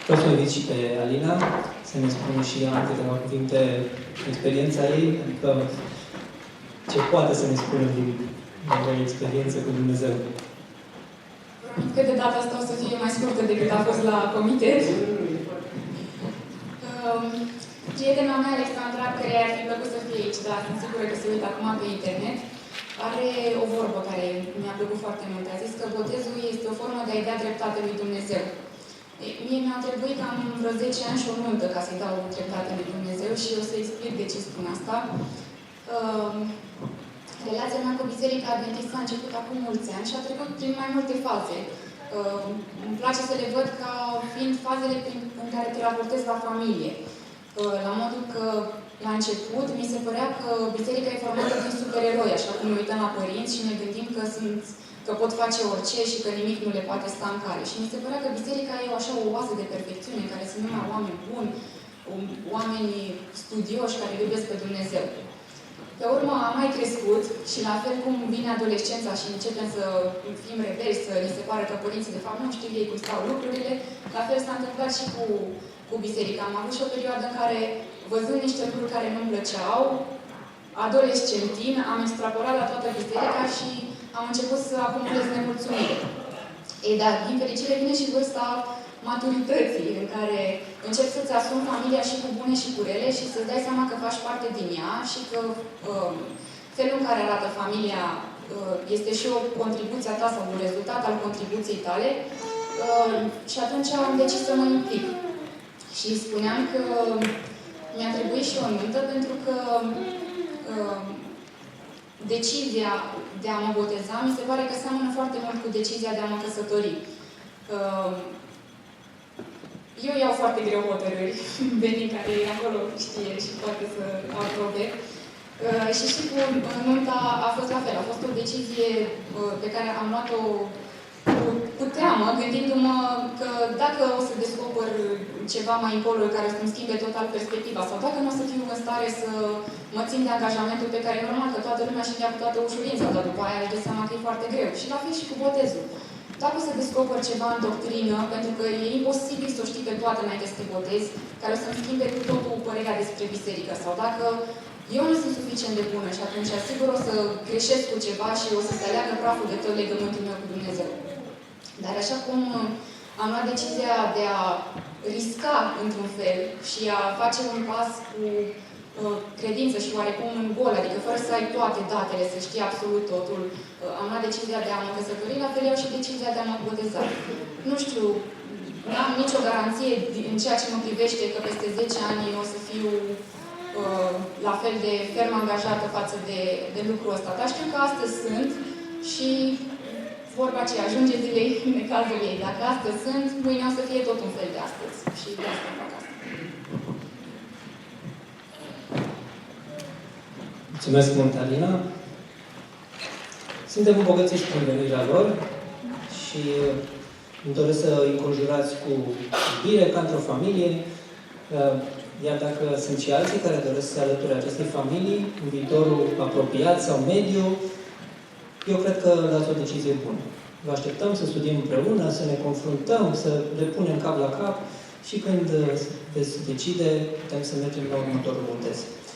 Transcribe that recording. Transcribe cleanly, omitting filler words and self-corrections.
Vreau să o invit și pe Alina să ne spună și ea câteva cuvinte experiența ei, adică ce poate să ne spună din experiență cu Dumnezeu. Promit că de data asta o să fie mai scurtă decât a fost la comitet. Prietena mea, Alexandra, care ar fi plăcut să fie aici, dar sunt sigură că se uită acum pe internet, are o vorbă care mi-a plăcut foarte mult. A zis că botezul este o formă de a-i da dreptate lui Dumnezeu. Mie mi-a trebuit cam vreo 10 ani și o nuntă ca să-i dau dreptate lui Dumnezeu și o să explic de ce spun asta. Relația mea cu Biserica Adventistă a început acum mulți ani și a trecut prin mai multe faze. Îmi place să le văd ca fiind fazele în care te raportezi la familie. La modul că, la început, mi se părea că biserica e formată din supereroi, așa cum ne uităm la părinți și ne gândim că pot face orice și că nimic nu le poate sta în cale. Și mi se părea că biserica e așa o oază de perfecțiune, în care sunt numai oameni buni, oameni studioși care iubesc pe Dumnezeu. Pe urmă am mai crescut și la fel cum vine adolescența și începem să fim rebeli, să ni se pare că părinții de fapt nu știu ei cum stau lucrurile, la fel s-a întâmplat și cu biserica. Am avut și o perioadă în care, văzând niște lucruri care nu-mi plăceau, adolescentin, am extrapolat la toată biserica și am început să acumulez nemulțumire. Ei, dar, din fericire, vine și vârsta maturității, în care începi să-ți asumi familia și cu bune și cu rele și să-ți dai seama că faci parte din ea și că felul în care arată familia este și o contribuție a ta sau un rezultat al contribuției tale. Și atunci am decis să mă implic. Și spuneam că mi-a trebuit și o nuntă pentru că decizia de a mă boteza mi se pare că seamănă foarte mult cu decizia de a mă căsători. Eu iau foarte greu hotărâri, Beni care e acolo știe și poate să aprobe. Și cu nunta a fost la fel. A fost o decizie pe care am luat-o cu teamă, gândindu-mă că dacă o să descoper ceva mai încolo care să-mi schimbe total perspectiva sau dacă nu o să fiu în stare să mă țin de angajamentul pe care normal că toată lumea și-l ia cu toată ușurința, dar după aia își dă seama că e foarte greu. Și la fel și cu botezul. Dacă o să descoper ceva în doctrină, pentru că e imposibil să o știi pe toată înainte să te botezi, care o să-mi schimbe cu totul părerea despre biserică, sau dacă eu nu sunt suficient de bună și atunci sigur o să greșesc cu ceva și o să se aleagă praful de tot legământul meu cu Dumnezeu. Dar așa cum am luat decizia de a risca într-un fel și a face un pas cu credință și oarecum în gol, adică fără să ai toate datele, să știi absolut totul, am luat decizia de a mă căsători, la fel iau și decizia de a mă boteza. Nu știu, nu am nicio garanție în ceea ce mă privește că peste 10 ani o să fiu la fel de ferm angajată față de lucrul ăsta. Dar știu că astăzi sunt și vorba aceea, ajunge zilei în cazul ei. Dacă astăzi sunt, mâine o să fie tot un fel de astăzi. Și de asta fac asta. Mulțumesc mult, Alina. Suntem îmbogățiți cu venirea lor și îmi doresc să îi înconjurați cu iubire ca într-o familie. Iar dacă sunt și alții care doresc să se alăture acestei familii, în viitorul apropiat sau mediu, eu cred că dați o decizie bună. Vă așteptăm să studiem împreună, să ne confruntăm, să le punem cap la cap și când veți decide, putem să mergem la următorul botez.